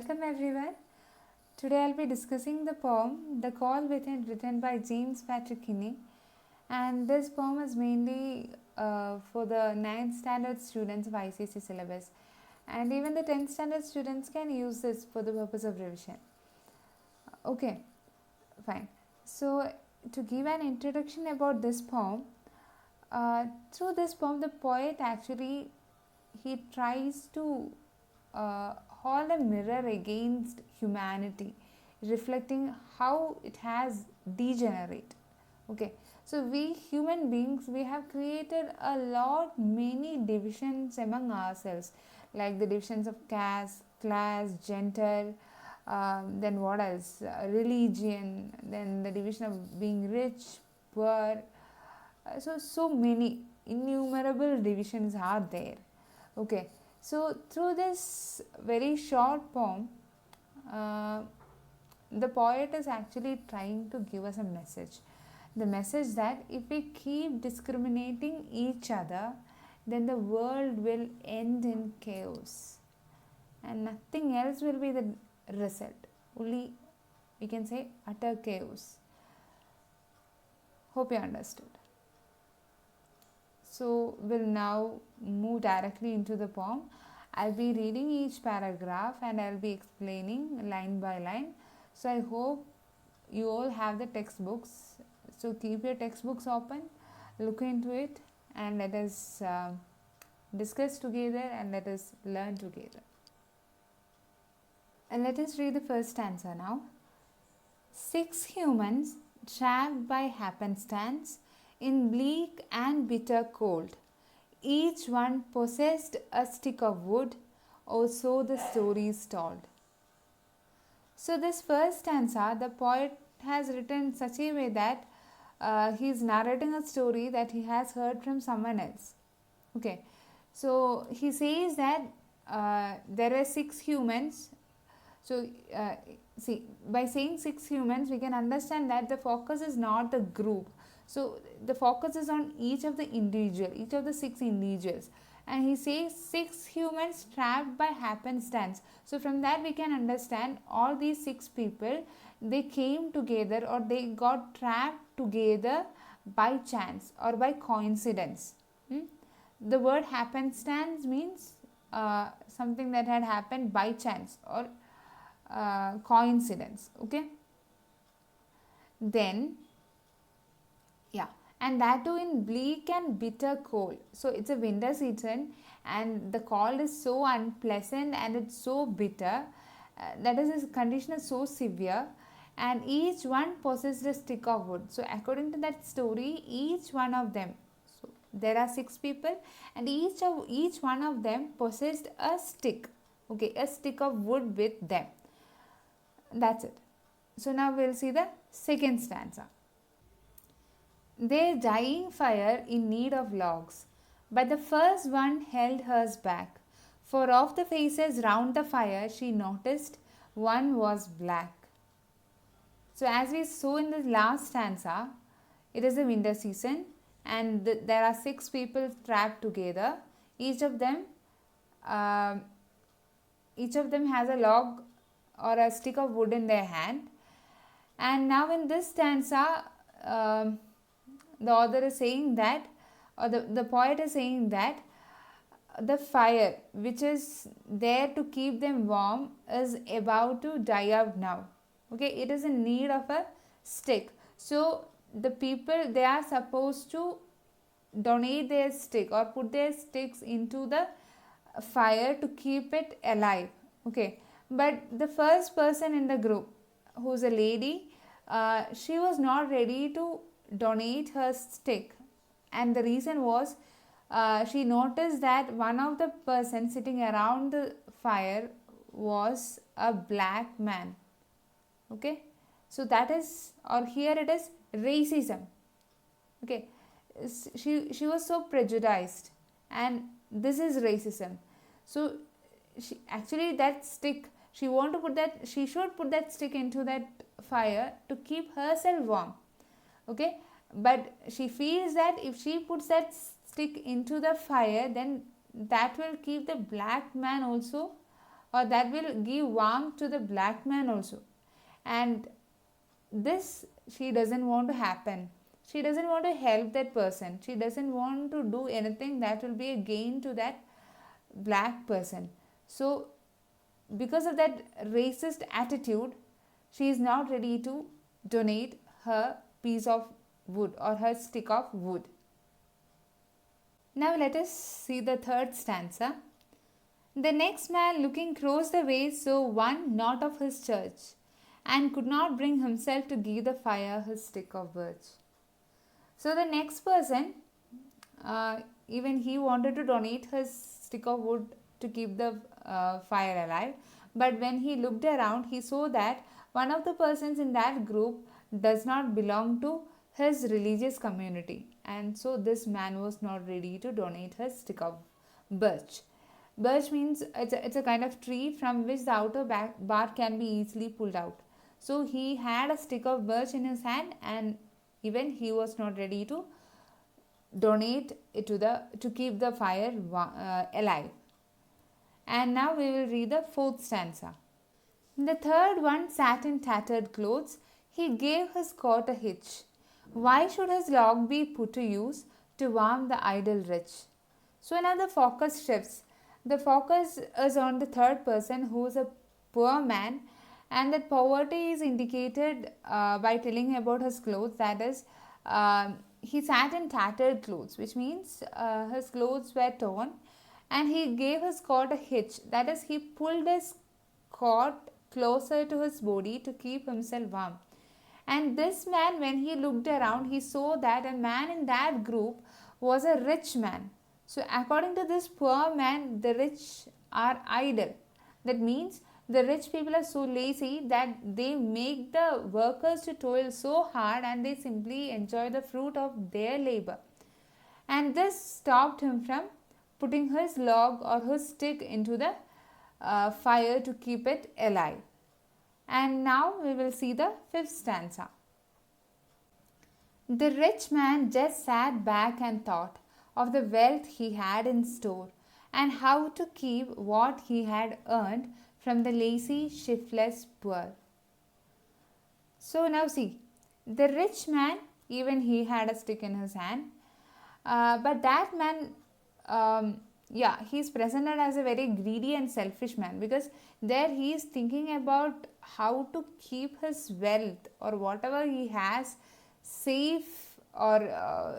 Welcome everyone. Today I'll be discussing the poem The Call Within, written by James Patrick Kinney, and this poem is mainly for the 9th standard students of ICSE syllabus, and even the 10th standard students can use this for the purpose of revision. Okay, fine. So to give an introduction about this poem, through this poem the poet actually he tries to hold a mirror against humanity, reflecting how it has degenerated. Okay, so we human beings, we have created many divisions among ourselves, like the divisions of caste, class, gender, then what else, religion, then the division of being rich, poor. So many innumerable divisions are there. Okay, so through this very short poem, the poet is actually trying to give us a message. The message that if we keep discriminating each other, then the world will end in chaos and nothing else will be the result. Only we can say utter chaos. Hope you understood. So we'll now move directly into the poem. I'll be reading each paragraph and I'll be explaining line by line. So I hope you all have the textbooks. So keep your textbooks open, look into it, and let us discuss together and let us learn together. And let us read the first stanza now. 6 humans trapped by happenstance in bleak and bitter cold. Each one possessed a stick of wood, or so the story is told. So this first stanza, the poet has written in such a way that he is narrating a story that he has heard from someone else. Okay, so he says that there were 6 humans. So see, by saying 6 humans, we can understand that the focus is not the group. So the focus is on each of the 6 individuals. And he says 6 humans trapped by happenstance. So from that we can understand all these 6 people, they came together or they got trapped together by chance or by coincidence. The word happenstance means something that had happened by chance or coincidence. Okay. Then and that too in bleak and bitter cold. So it's a winter season and the cold is so unpleasant and it's so bitter. That is, this condition is so severe, and each one possessed a stick of wood. So according to that story, each one of them, so there are 6 people and each one of them possessed a stick. Okay, a stick of wood with them. That's it. So now we'll see the second stanza. Their dying fire in need of logs, but the first one held hers back, for of the faces round the fire she noticed one was black. So as we saw in the last stanza, it is the winter season and there are 6 people trapped together. Each of them has a log or a stick of wood in their hand. And now in this stanza, the author is saying that, or the poet is saying that the fire which is there to keep them warm is about to die out now. Okay, it is in need of a stick. So the people, they are supposed to donate their stick or put their sticks into the fire to keep it alive. Okay, but the first person in the group, who's a lady, she was not ready to donate her stick, and the reason was she noticed that one of the persons sitting around the fire was a black man. Okay, so that is, or here it is racism. Okay, she was so prejudiced, and this is racism. So she actually, that stick, she should put that stick into that fire to keep herself warm. Okay, but she feels that if she puts that stick into the fire, then that will keep the black man also or that will give warmth to the black man also. And this she doesn't want to happen. She doesn't want to help that person. She doesn't want to do anything that will be a gain to that black person. So because of that racist attitude, she is not ready to donate her piece of wood or her stick of wood. Now let us see the third stanza. The next man looking across the way saw one not of his church, and could not bring himself to give the fire his stick of birch. So the next person, even he wanted to donate his stick of wood to keep the fire alive, but when he looked around, he saw that one of the persons in that group does not belong to his religious community, and so this man was not ready to donate his stick of birch. Birch means it's a kind of tree from which the outer bark can be easily pulled out. So he had a stick of birch in his hand, and even he was not ready to donate it to keep the fire alive. And now we will read the fourth stanza. The third one sat in tattered clothes. He gave his coat a hitch. Why should his log be put to use to warm the idle rich? So now the focus shifts. The focus is on the third person, who is a poor man, and that poverty is indicated by telling about his clothes. That is, he sat in tattered clothes, which means his clothes were torn, and he gave his coat a hitch. That is, he pulled his coat closer to his body to keep himself warm. And this man, when he looked around, he saw that a man in that group was a rich man. So according to this poor man, the rich are idle. That means the rich people are so lazy that they make the workers to toil so hard, and they simply enjoy the fruit of their labor. And this stopped him from putting his log or his stick into the fire to keep it alive. And now we will see the fifth stanza. The rich man just sat back and thought of the wealth he had in store, and how to keep what he had earned from the lazy, shiftless poor. So now see, the rich man, even he had a stick in his hand, but that man, he's presented as a very greedy and selfish man, because there he is thinking about how to keep his wealth or whatever he has safe, or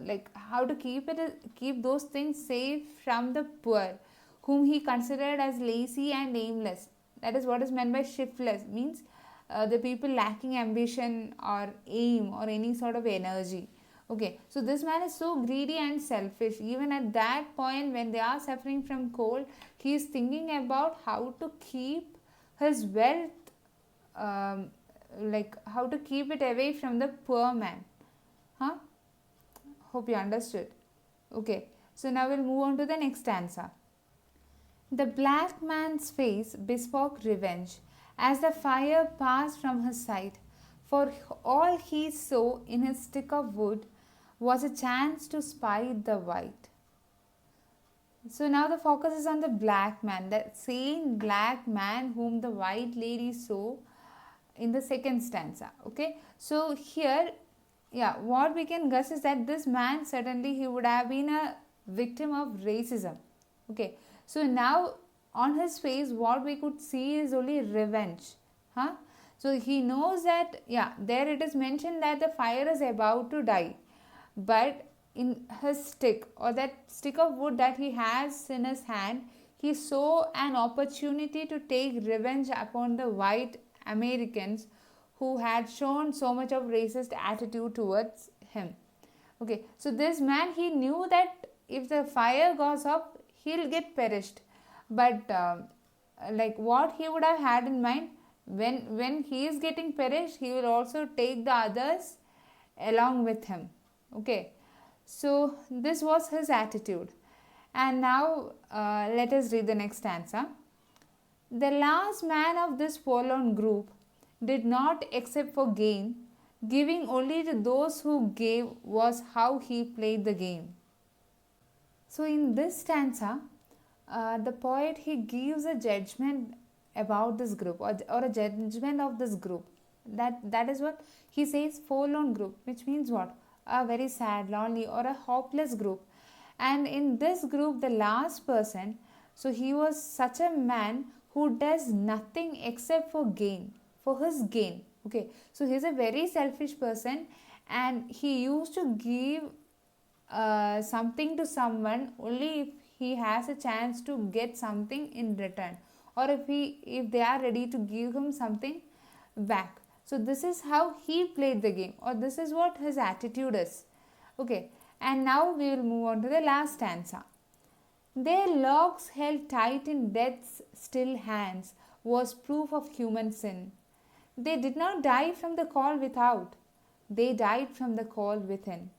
like how to keep those things safe from the poor, whom he considered as lazy and aimless. That is what is meant by shiftless, means the people lacking ambition or aim or any sort of energy. Okay, so this man is so greedy and selfish. Even at that point, when they are suffering from cold, he is thinking about how to keep his wealth, like how to keep it away from the poor man. Hope you understood. Okay, so now we'll move on to the next stanza. The black man's face bespoke revenge as the fire passed from his sight, for all he saw in his stick of wood was a chance to spy the white. So now the focus is on the black man, that same black man whom the white lady saw in the second stanza. Okay, so here, what we can guess is that this man, certainly he would have been a victim of racism. Okay, so now on his face what we could see is only revenge. So he knows that, there it is mentioned that the fire is about to die, but in his stick, or that stick of wood that he has in his hand, he saw an opportunity to take revenge upon the white Americans who had shown so much of racist attitude towards him. Okay, so this man, he knew that if the fire goes up, he'll get perished. But like what he would have had in mind, when he is getting perished, he will also take the others along with him. Okay, so this was his attitude. And now let us read the next stanza. The last man of this forlorn group did not accept for gain, giving only to those who gave was how he played the game. So in this stanza, the poet, he gives a judgment about this group, or a judgment of this group. That is what he says, forlorn group, which means what? A very sad, lonely, or a hopeless group. And in this group, the last person, so he was such a man who does nothing except for gain, for his gain. Okay, so he's a very selfish person, and he used to give something to someone only if he has a chance to get something in return, or if they are ready to give him something back. So this is how he played the game, or this is what his attitude is. Okay, and now we will move on to the last stanza. Their locks held tight in death's still hands was proof of human sin. They did not die from the call without, they died from the call within.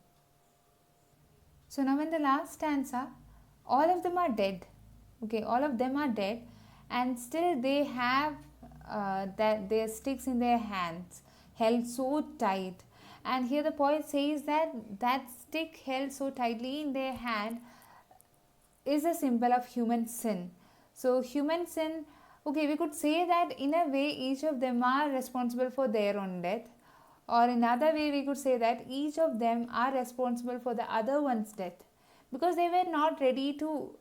So now in the last stanza, all of them are dead. Okay, all of them are dead, and still they have that their sticks in their hands held so tight. And here the poet says that that stick held so tightly in their hand is a symbol of human sin. So human sin, okay, we could say that in a way each of them are responsible for their own death, or in another way we could say that each of them are responsible for the other one's death, because they were not ready to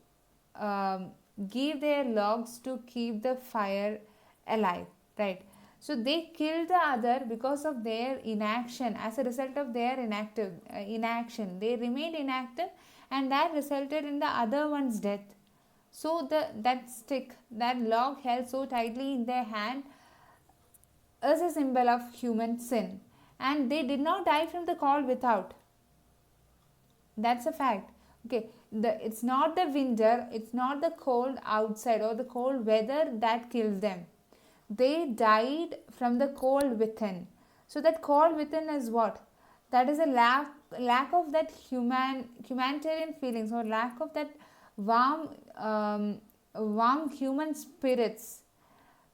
give their logs to keep the fire alive, right? So they killed the other because of their inaction. As a result of their inaction, they remained inactive, and that resulted in the other one's death. So that stick, that log held so tightly in their hand, is a symbol of human sin. And they did not die from the cold without. That's a fact. Okay, it's not the winter, it's not the cold outside or the cold weather that killed them. They died from the cold within. So that cold within is what? That is a lack of that humanitarian feelings, or lack of that warm human spirits.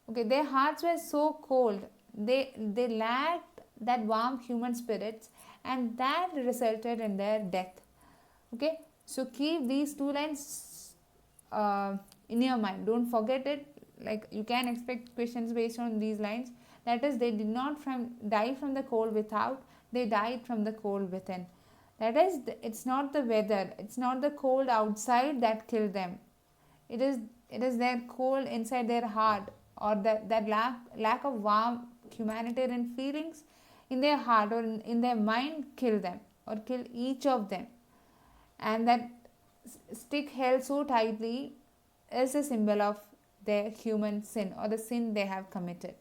Okay, their hearts were so cold. They lacked that warm human spirits, and that resulted in their death. Okay, so keep these two lines in your mind. Don't forget it. Like, you can expect questions based on these lines. That is, they did not die from the cold without, they died from the cold within. That is, it's not the weather, it's not the cold outside that killed them. It is their cold inside their heart, or that lack of warm humanitarian feelings in their heart or in their mind kill them, or kill each of them. And that stick held so tightly is a symbol of their human sin, or the sin they have committed.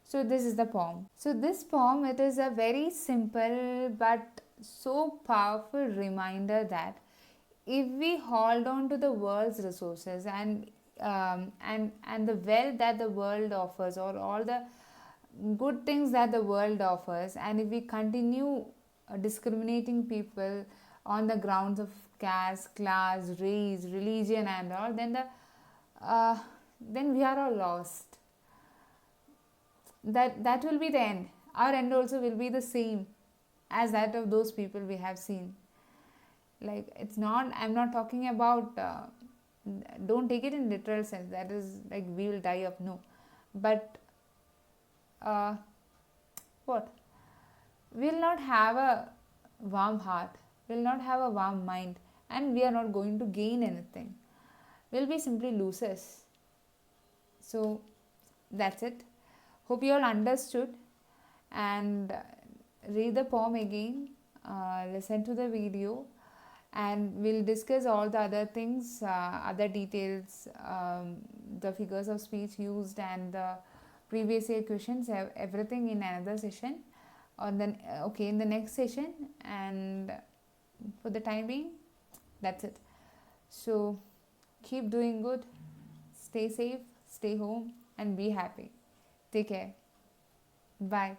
So this is the poem. So this poem, it is a very simple but so powerful reminder that if we hold on to the world's resources and the wealth that the world offers, or all the good things that the world offers, and if we continue discriminating people on the grounds of caste, class, race, religion and all, then we are all lost. That will be the end. Our end also will be the same as that of those people we have seen. Like, I'm not talking about, don't take it in literal sense, that is like we will die of, no. But what? We'll not have a warm heart, we'll not have a warm mind, and we are not going to gain anything. We'll be simply losers. So that's it. Hope you all understood, and read the poem again, listen to the video, and we'll discuss all the other things, other details, the figures of speech used and the previous year questions, everything in another session, in the next session. And for the time being, that's it. So keep doing good, stay safe, stay home, and be happy. Take care. Bye.